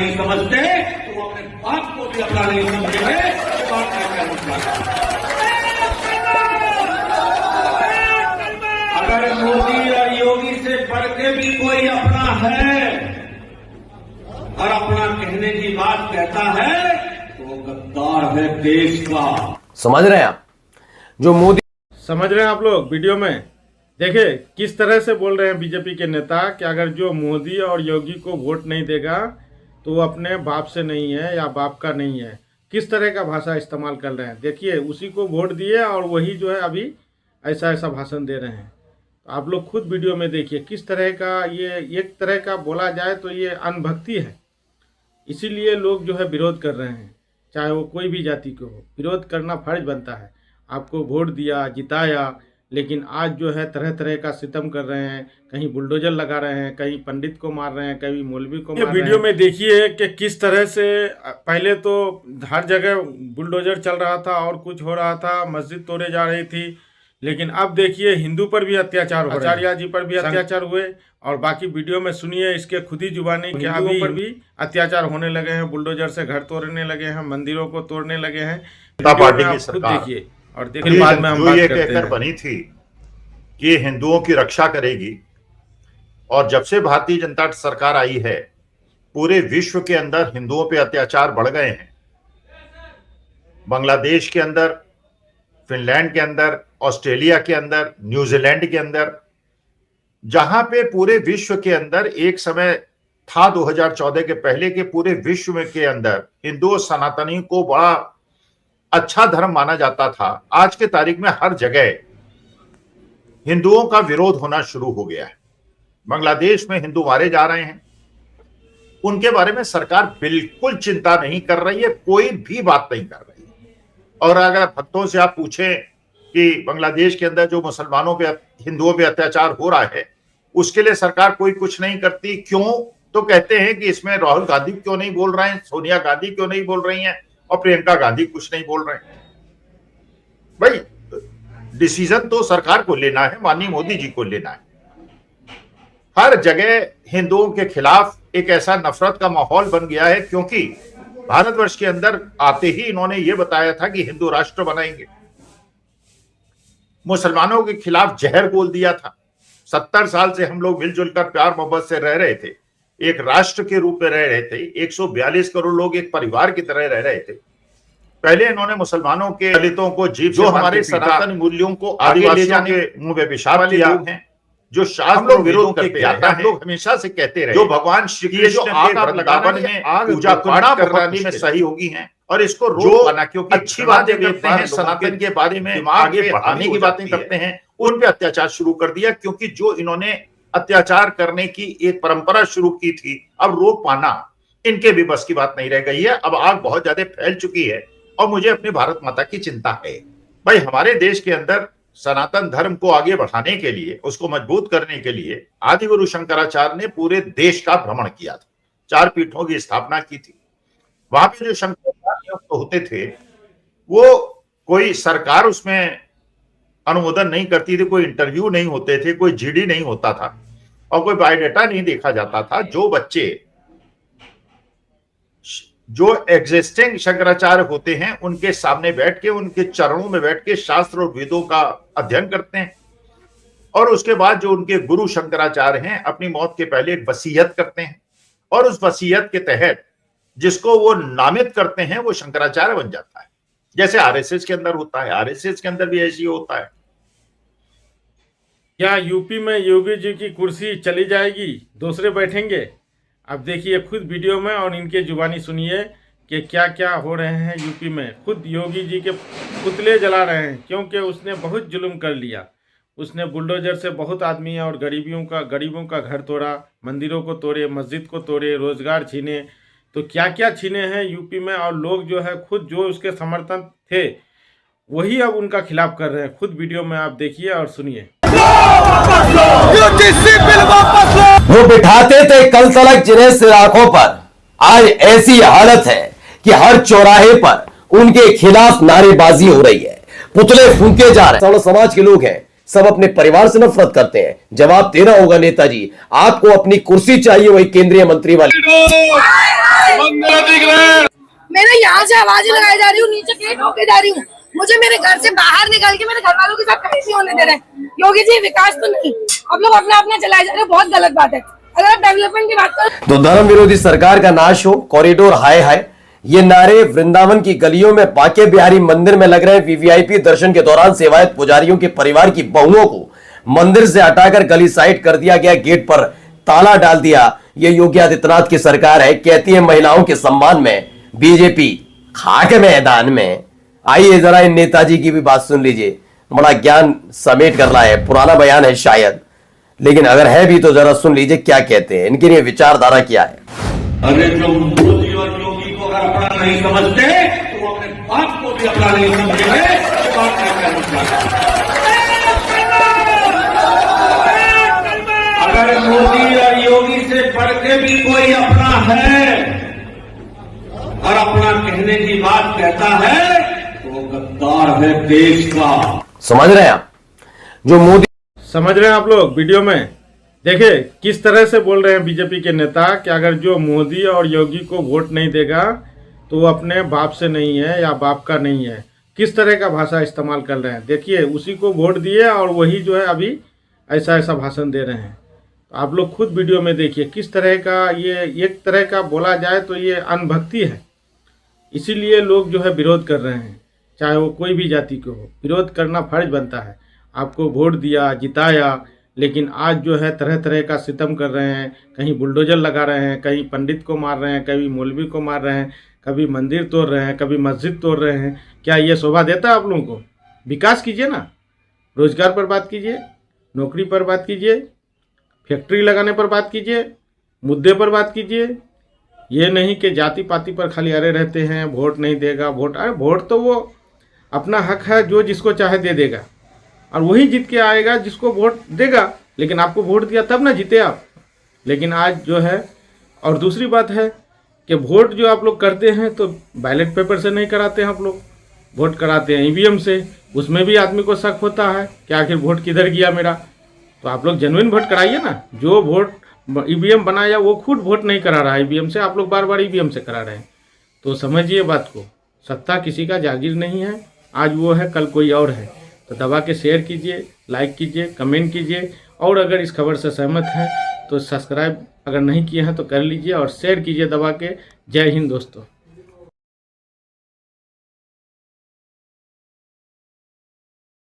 समझ रहे हैं आप? जो मोदी समझ रहे हैं आप लोग वीडियो में देखिए किस तरह से बोल रहे हैं बीजेपी के नेता कि अगर जो मोदी और योगी को वोट नहीं देगा तो वो अपने बाप से नहीं है या बाप का नहीं है। किस तरह का भाषा इस्तेमाल कर रहे हैं देखिए, उसी को वोट दिए और वही जो है अभी ऐसा ऐसा भाषण दे रहे हैं। तो आप लोग खुद वीडियो में देखिए किस तरह का, ये एक तरह का बोला जाए तो ये अनभक्ति है। इसीलिए लोग जो है विरोध कर रहे हैं, चाहे वो कोई भी जाति को हो। विरोध करना फर्ज बनता है। आपको वोट दिया, जिताया, लेकिन आज जो है तरह तरह का सितम कर रहे हैं। कहीं बुलडोजर लगा रहे हैं, कहीं पंडित को मार रहे हैं, कहीं मौलवी को मार रहे हैं। वीडियो में देखिए कि किस तरह से पहले तो हर जगह बुलडोजर चल रहा था और कुछ हो रहा था, मस्जिद तोड़े जा रही थी, लेकिन अब देखिए हिंदू पर भी अत्याचार हो रहा है, आचार्य जी पर भी अत्याचार हुए। और बाकी वीडियो में सुनिए इसके खुद ही जुबानी कि हिंदुओं पर भी अत्याचार होने लगे हैं, बुलडोजर से घर तोड़ने लगे हैं, मंदिरों को तोड़ने लगे हैं। पार्टी की सरकार देखिए और देखिए बाद में हम बात ये करते कहकर हैं। बनी थी कि ये हिंदुओं की रक्षा करेगी, और जब से भारतीय जनता सरकार आई है पूरे विश्व के अंदर हिंदुओं पे अत्याचार बढ़ गए हैं। बांग्लादेश के अंदर, फिनलैंड के अंदर, ऑस्ट्रेलिया के अंदर, न्यूजीलैंड के अंदर, जहां पे पूरे विश्व के अंदर एक समय था 2014 के पहले के पूरे विश्व में के अंदर हिंदू सनातनी को बड़ा अच्छा धर्म माना जाता था, आज के तारीख में हर जगह हिंदुओं का विरोध होना शुरू हो गया है। बांग्लादेश में हिंदू मारे जा रहे हैं, उनके बारे में सरकार बिल्कुल चिंता नहीं कर रही है, कोई भी बात नहीं कर रही है। और अगर भक्तों से आप पूछें कि बांग्लादेश के अंदर जो मुसलमानों पे, हिंदुओं पे अत्याचार हो रहा है उसके लिए सरकार कोई कुछ नहीं करती, क्यों? तो कहते हैं कि इसमें राहुल गांधी क्यों नहीं बोल रहे हैं, सोनिया गांधी क्यों नहीं बोल रही हैं, और प्रियंका गांधी कुछ नहीं बोल रहे हैं। भाई डिसीजन तो सरकार को लेना है, माननीय मोदी जी को लेना है। हर जगह हिंदुओं के खिलाफ एक ऐसा नफरत का माहौल बन गया है, क्योंकि भारतवर्ष के अंदर आते ही इन्होंने ये बताया था कि हिंदू राष्ट्र बनाएंगे। मुसलमानों के खिलाफ जहर बोल दिया था। 70 साल से हम लोग मिलजुल कर प्यार मोहब्बत से रह रहे थे, एक राष्ट्र के रूप में रह रहे थे, 142 करोड़ लोग एक परिवार की तरह रह रहे थे। पहले इन्होंने मुसलमानों के दलितों को जीव जो हमारे सनातन मूल्यों को आगे ले जाने मुंह में पेशाब किया है, जो शास्त्र विरोध करते हैं, हम लोग हमेशा से कहते रहे, जो भगवान श्री कृष्ण के वृंदावन में पूजा पाठ कराने में सहयोगी हैं, और इसको रोक पाना, क्योंकि अच्छी बातें करते हैं, सनातन के बारे में आगे बढ़ाने की बातें करते हैं, उन पे अत्याचार शुरू कर दिया। क्योंकि जो इन्होंने अत्याचार करने की एक परंपरा शुरू की थी, अब रोक पाना इनके भी बस की बात नहीं रह गई है। अब आग बहुत ज्यादा फैल चुकी है और मुझे अपनी भारत माता की चिंता है। भाई हमारे देश के अंदर सनातन धर्म को आगे बढ़ाने के लिए, उसको मजबूत करने के लिए आदिगुरु शंकराचार्य ने पूरे देश का भ्रमण किया था, 4 पीठों की स्थापना की थी। वहां पे जो शंकराचार्य नियुक्त होते थे वो कोई सरकार उसमें अनुमोदन नहीं करती थी, कोई इंटरव्यू नहीं होते थे, कोई जीडी नहीं होता था और कोई बायोडाटा नहीं देखा जाता था। जो बच्चे जो एग्जिस्टिंग शंकराचार्य होते हैं उनके सामने बैठ के, उनके चरणों में बैठ के शास्त्र और वेदों का अध्ययन करते हैं, और उसके बाद जो उनके गुरु शंकराचार्य हैं अपनी मौत के पहले एक वसीयत करते हैं, और उस वसीयत के तहत जिसको वो नामित करते हैं वो शंकराचार्य बन जाता है। जैसे आरएसएस के अंदर होता है, आरएसएस के अंदर भी ऐसी होता है। क्या यूपी में योगी जी की कुर्सी चली जाएगी, दूसरे बैठेंगे? अब देखिए खुद वीडियो में और इनके जुबानी सुनिए कि क्या क्या हो रहे हैं यूपी में। खुद योगी जी के पुतले जला रहे हैं, क्योंकि उसने बहुत जुल्म कर लिया। उसने बुलडोजर से बहुत आदमी और गरीबों का घर तोड़ा, मंदिरों को तोड़े, मस्जिद को तोड़े, रोजगार छीने, तो क्या क्या छीने हैं यूपी में। और लोग जो है खुद जो उसके समर्थन थे वही अब उनका खिलाफ कर रहे हैं। खुद वीडियो में आप देखिए और सुनिए। वो बिठाते थे कल तलक जिन्हें सिर आंखों पर, आज ऐसी हालत है कि हर चौराहे पर उनके खिलाफ नारेबाजी हो रही है, पुतले फूंके जा रहे हैं। समाज के लोग हैं, सब अपने परिवार से नफरत करते हैं। जवाब देना होगा नेताजी, आपको अपनी कुर्सी चाहिए वही केंद्रीय मंत्री वाली। यहाँ से आवाजें लगाई जा रही हूँ, नीचे गेट होके जा रही हूँ, मुझे मेरे घर से बाहर निकाल के मेरे घर वालों के साथ कहीं नहीं होने दे रहे। योगी जी विकास तो नहीं, आप लोग अपना अपना चलाए जा रहे हैं, बहुत गलत बात है। अगर आप डेवलपमेंट की बात करो तो धर्म विरोधी सरकार का नाश हो, कॉरिडोर हाय हाय, ये नारे वृंदावन की गलियों में बांके बिहारी मंदिर में लग रहे हैं। वीवीआईपी दर्शन के दौरान सेवायत पुजारियों के परिवार की बहुओं को मंदिर से हटाकर गली साइड कर दिया गया, गेट पर ताला डाल दिया। ये योगी आदित्यनाथ की सरकार है, कहती है महिलाओं के सम्मान में बीजेपी खाक मैदान में। आइए जरा इन नेताजी की भी बात सुन लीजिए, बड़ा ज्ञान समेट कर रहा है, पुराना बयान है शायद, लेकिन अगर है भी तो जरा सुन लीजिए क्या कहते हैं, इनकी ये विचारधारा क्या है। अरे जो मोदी और योगी को अगर अपना नहीं समझते तो वो अपने बाप को भी अपना नहीं समझेंगे। तो बात नहीं करना। अगर मोदी और योगी से बढ़ के भी कोई अपना है और अपना कहने की बात कहता है तो वो गद्दार है देश का। समझ रहे हैं आप? जो मोदी समझ रहे हैं आप लोग वीडियो में? देखिए किस तरह से बोल रहे हैं बीजेपी के नेता कि अगर जो मोदी और योगी को वोट नहीं देगा तो वो अपने बाप से नहीं है या बाप का नहीं है। किस तरह का भाषा इस्तेमाल कर रहे हैं, देखिए उसी को वोट दिए और वही जो है अभी ऐसा ऐसा भाषण दे रहे हैं। तो आप लोग खुद वीडियो में देखिए किस तरह का, ये एक तरह का बोला जाए तो ये अनभक्ति है। इसीलिए लोग जो है विरोध कर रहे हैं, चाहे वो कोई भी जाति को हो, विरोध करना फर्ज बनता है। आपको वोट दिया, जिताया, लेकिन आज जो है तरह तरह का सितम कर रहे हैं, कहीं बुलडोजर लगा रहे हैं, कहीं पंडित को मार रहे हैं, कभी मौलवी को मार रहे हैं, कभी मंदिर तोड़ रहे हैं, कभी मस्जिद तोड़ रहे हैं। क्या ये शोभा देता है आप लोगों को? विकास कीजिए ना, रोजगार पर बात कीजिए, नौकरी पर बात कीजिए, फैक्ट्री लगाने पर बात कीजिए, मुद्दे पर बात कीजिए। ये नहीं कि जाति पाति पर खाली अरे रहते हैं, वोट नहीं देगा वोट। अरे वोट तो वो अपना हक है, जो जिसको चाहे दे देगा और वही जीत के आएगा जिसको वोट देगा। लेकिन आपको वोट दिया तब ना जीते आप। लेकिन आज जो है, और दूसरी बात है कि वोट जो आप लोग करते हैं तो बैलेट पेपर से नहीं कराते हैं, आप लोग वोट कराते हैं ईवीएम से। उसमें भी आदमी को शक होता है कि आखिर वोट किधर गया मेरा। तो आप लोग जेन्युइन वोट कराइए ना। जो वोट ईवीएम बनाया वो खुद वोट नहीं करा रहा है ईवीएम से, आप लोग बार बार ईवीएम से करा रहे हैं। तो समझिए बात को, सत्ता किसी का जागीर नहीं है, आज वो है कल कोई और है। तो दबा के शेयर कीजिए, लाइक कीजिए, कमेंट कीजिए, और अगर इस खबर से सहमत हैं तो सब्सक्राइब अगर नहीं किए हैं तो कर लीजिए और शेयर कीजिए दबा के। जय हिंद दोस्तों।